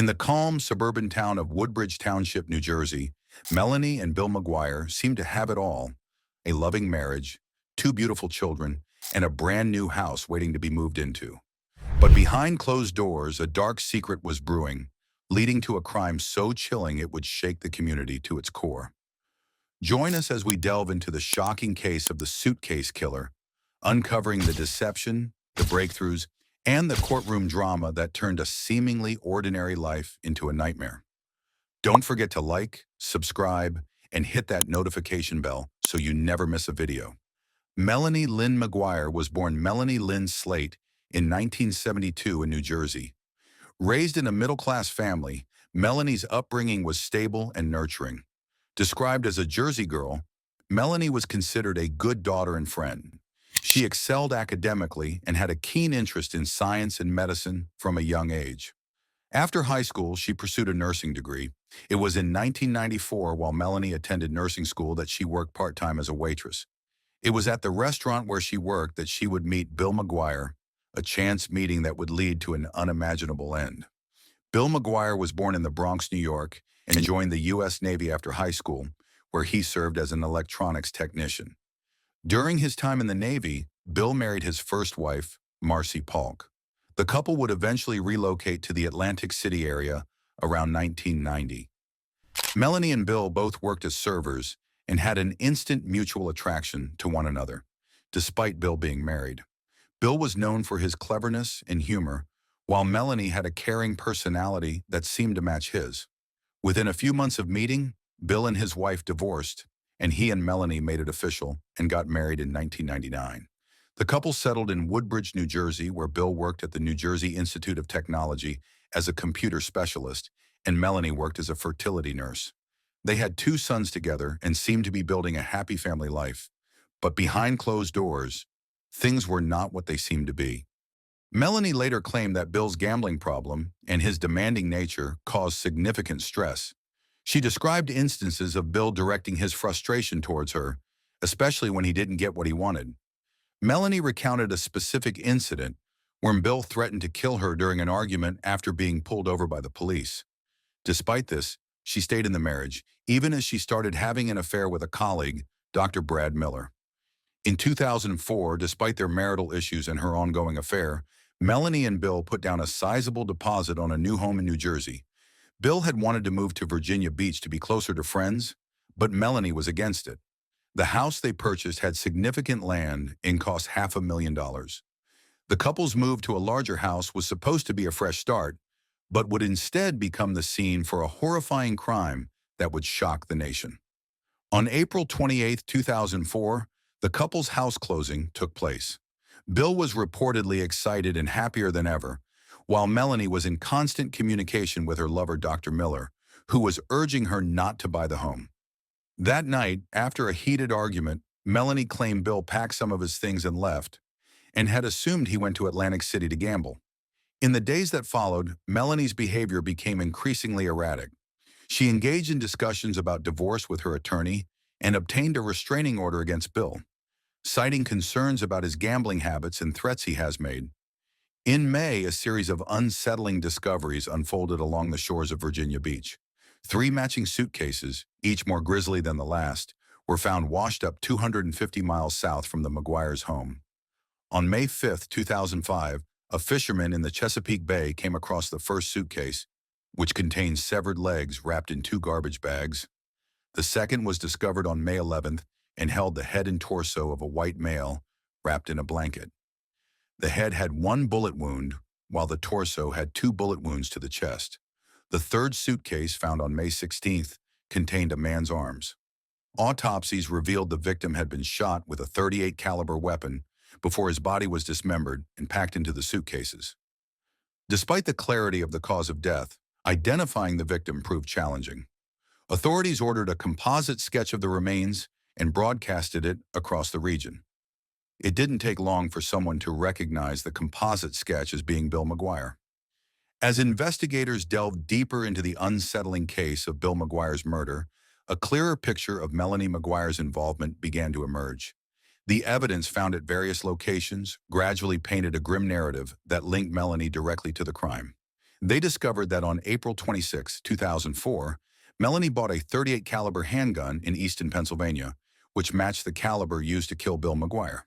In the calm suburban town of Woodbridge Township, New Jersey, Melanie and Bill McGuire seemed to have it all: a loving marriage, two beautiful children, and a brand new house waiting to be moved into. But behind closed doors, a dark secret was brewing, leading to a crime so chilling it would shake the community to its core. Join us as we delve into the shocking case of the suitcase killer, uncovering the deception, the breakthroughs, and the courtroom drama that turned a seemingly ordinary life into a nightmare. Don't forget to like, subscribe, and hit that notification bell so you never miss a video. Melanie Lynn McGuire was born Melanie Lynn Slate in 1972 in New Jersey. Raised in a middle-class family, Melanie's upbringing was stable and nurturing. Described as a Jersey girl, Melanie was considered a good daughter and friend. She excelled academically and had a keen interest in science and medicine from a young age. After high school, she pursued a nursing degree. It was in 1994, while Melanie attended nursing school, that she worked part-time as a waitress. It was at the restaurant where she worked that she would meet Bill McGuire, a chance meeting that would lead to an unimaginable end. Bill McGuire was born in the Bronx, New York, and joined the U.S. Navy after high school, where he served as an electronics technician. During his time in the Navy, Bill married his first wife, Marcy Polk. The couple would eventually relocate to the Atlantic City area around 1990. Melanie and Bill both worked as servers and had an instant mutual attraction to one another, despite Bill being married. Bill was known for his cleverness and humor, while Melanie had a caring personality that seemed to match his. Within a few months of meeting, Bill and his wife divorced, and he and Melanie made it official and got married in 1999. The couple settled in Woodbridge, New Jersey, where Bill worked at the New Jersey Institute of Technology as a computer specialist, and Melanie worked as a fertility nurse. They had two sons together and seemed to be building a happy family life. But behind closed doors, things were not what they seemed to be. Melanie later claimed that Bill's gambling problem and his demanding nature caused significant stress. She described instances of Bill directing his frustration towards her, especially when he didn't get what he wanted. Melanie recounted a specific incident when Bill threatened to kill her during an argument after being pulled over by the police. Despite this, she stayed in the marriage, even as she started having an affair with a colleague, Dr. Brad Miller. In 2004, despite their marital issues and her ongoing affair, Melanie and Bill put down a sizable deposit on a new home in New Jersey. Bill had wanted to move to Virginia Beach to be closer to friends, but Melanie was against it. The house they purchased had significant land and cost $500,000. The couple's move to a larger house was supposed to be a fresh start, but would instead become the scene for a horrifying crime that would shock the nation. On April 28, 2004, the couple's house closing took place. Bill was reportedly excited and happier than ever, while Melanie was in constant communication with her lover, Dr. Miller, who was urging her not to buy the home. That night, after a heated argument, Melanie claimed Bill packed some of his things and left, and had assumed he went to Atlantic City to gamble. In the days that followed, Melanie's behavior became increasingly erratic. She engaged in discussions about divorce with her attorney and obtained a restraining order against Bill, citing concerns about his gambling habits and threats he has made. In May, a series of unsettling discoveries unfolded along the shores of Virginia Beach. 3 matching suitcases, each more grisly than the last, were found washed up 250 miles south from the McGuire's home. On May 5, 2005, a fisherman in the Chesapeake Bay came across the first suitcase, which contained severed legs wrapped in 2 garbage bags. The second was discovered on May 11th and held the head and torso of a white male wrapped in a blanket. The head had 1 bullet wound, while the torso had 2 bullet wounds to the chest. The third suitcase, found on May 16th, contained a man's arms. Autopsies revealed the victim had been shot with a .38 caliber weapon before his body was dismembered and packed into the suitcases. Despite the clarity of the cause of death, identifying the victim proved challenging. Authorities ordered a composite sketch of the remains and broadcasted it across the region. It didn't take long for someone to recognize the composite sketch as being Bill McGuire. As investigators delved deeper into the unsettling case of Bill McGuire's murder, a clearer picture of Melanie McGuire's involvement began to emerge. The evidence found at various locations gradually painted a grim narrative that linked Melanie directly to the crime. They discovered that on April 26, 2004, Melanie bought a .38 caliber handgun in Easton, Pennsylvania, which matched the caliber used to kill Bill McGuire.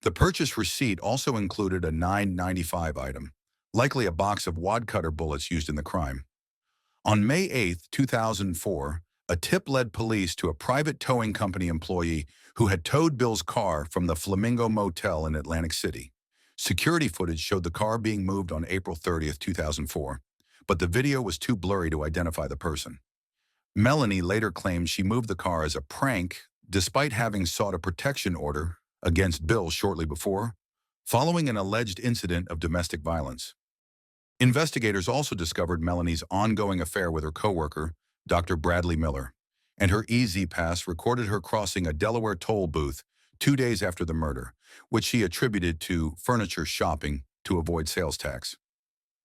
The purchase receipt also included a $9.95 item, likely a box of wad cutter bullets used in the crime. On May 8, 2004, a tip led police to a private towing company employee who had towed Bill's car from the Flamingo Motel in Atlantic City. Security footage showed the car being moved on April 30, 2004, but the video was too blurry to identify the person. Melanie later claimed she moved the car as a prank, despite having sought a protection order against Bill shortly before, following an alleged incident of domestic violence. Investigators also discovered Melanie's ongoing affair with her coworker, Dr. Bradley Miller, and her EZ-Pass recorded her crossing a Delaware toll booth 2 days after the murder, which she attributed to furniture shopping to avoid sales tax.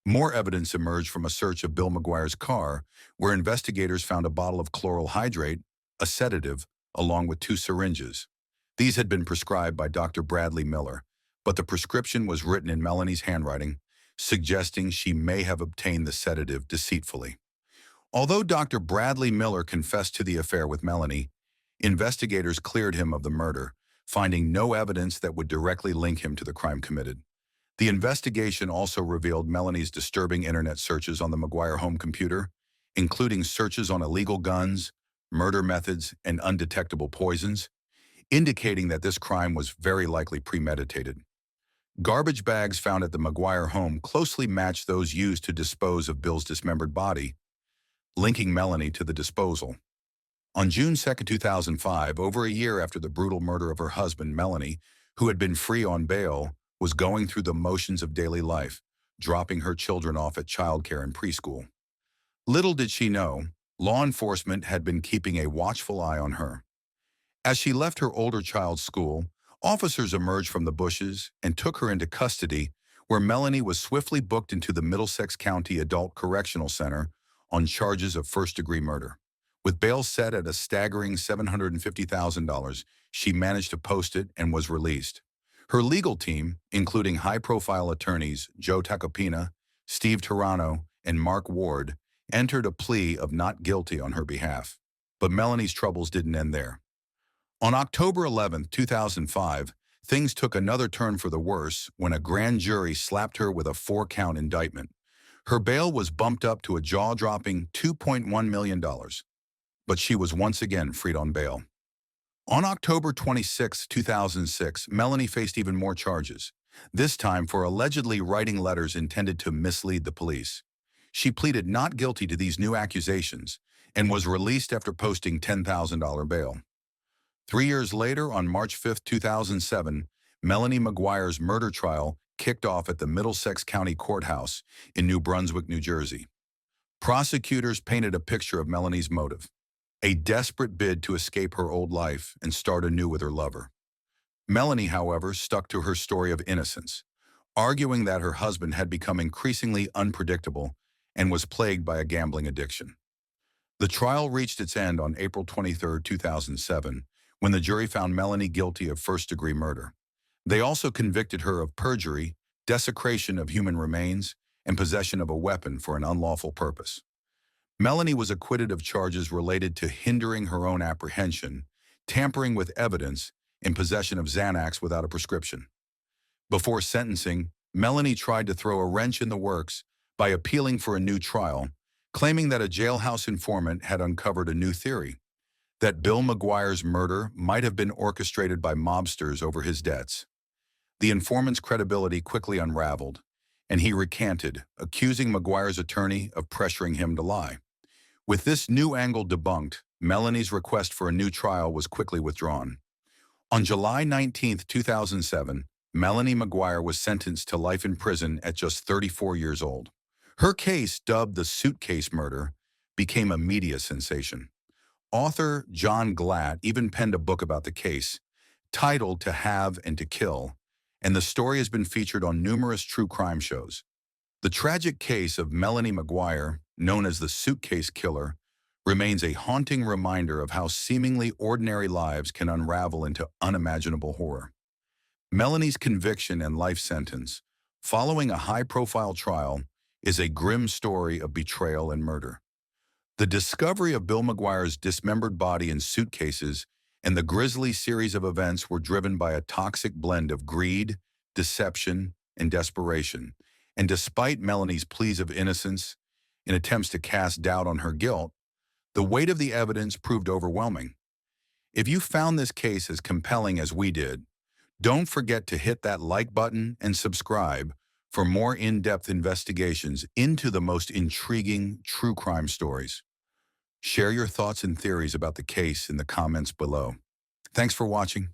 More evidence emerged from a search of Bill McGuire's car, where investigators found a bottle of chloral hydrate, a sedative, along with 2 syringes. These had been prescribed by Dr. Bradley Miller, but the prescription was written in Melanie's handwriting, suggesting she may have obtained the sedative deceitfully. Although Dr. Bradley Miller confessed to the affair with Melanie, investigators cleared him of the murder, finding no evidence that would directly link him to the crime committed. The investigation also revealed Melanie's disturbing internet searches on the McGuire home computer, including searches on illegal guns, murder methods, and undetectable poisons, indicating that this crime was very likely premeditated. Garbage bags found at the McGuire home closely matched those used to dispose of Bill's dismembered body, linking Melanie to the disposal. On June 2, 2005, over a year after the brutal murder of her husband, Melanie, who had been free on bail, was going through the motions of daily life, dropping her children off at childcare and preschool. Little did she know, law enforcement had been keeping a watchful eye on her. As she left her older child's school, officers emerged from the bushes and took her into custody, where Melanie was swiftly booked into the Middlesex County Adult Correctional Center on charges of first-degree murder. With bail set at a staggering $750,000, she managed to post it and was released. Her legal team, including high-profile attorneys Joe Tacopina, Steve Turano, and Mark Ward, entered a plea of not guilty on her behalf. But Melanie's troubles didn't end there. On October 11, 2005, things took another turn for the worse when a grand jury slapped her with a 4-count indictment. Her bail was bumped up to a jaw-dropping $2.1 million, but she was once again freed on bail. On October 26, 2006, Melanie faced even more charges, this time for allegedly writing letters intended to mislead the police. She pleaded not guilty to these new accusations and was released after posting $10,000 bail. 3 years later, on March 5, 2007, Melanie McGuire's murder trial kicked off at the Middlesex County Courthouse in New Brunswick, New Jersey. Prosecutors painted a picture of Melanie's motive: a desperate bid to escape her old life and start anew with her lover. Melanie, however, stuck to her story of innocence, arguing that her husband had become increasingly unpredictable and was plagued by a gambling addiction. The trial reached its end on April 23, 2007, when the jury found Melanie guilty of first-degree murder. They also convicted her of perjury, desecration of human remains, and possession of a weapon for an unlawful purpose. Melanie was acquitted of charges related to hindering her own apprehension, tampering with evidence, and possession of Xanax without a prescription. Before sentencing, Melanie tried to throw a wrench in the works by appealing for a new trial, claiming that a jailhouse informant had uncovered a new theory: that Bill McGuire's murder might have been orchestrated by mobsters over his debts. The informant's credibility quickly unraveled, and he recanted, accusing McGuire's attorney of pressuring him to lie. With this new angle debunked, Melanie's request for a new trial was quickly withdrawn. On July 19, 2007, Melanie McGuire was sentenced to life in prison at just 34 years old. Her case, dubbed the Suitcase murder, became a media sensation. Author John Glatt even penned a book about the case, titled To Have and to Kill, and the story has been featured on numerous true crime shows. The tragic case of Melanie McGuire, known as the Suitcase Killer, remains a haunting reminder of how seemingly ordinary lives can unravel into unimaginable horror. Melanie's conviction and life sentence, following a high-profile trial, is a grim story of betrayal and murder. The discovery of Bill McGuire's dismembered body in Suitcases and the grisly series of events were driven by a toxic blend of greed, deception, and desperation. And despite Melanie's pleas of innocence and attempts to cast doubt on her guilt, the weight of the evidence proved overwhelming. If you found this case as compelling as we did, don't forget to hit that like button and subscribe for more in-depth investigations into the most intriguing true crime stories. Share your thoughts and theories about the case in the comments below. Thanks for watching.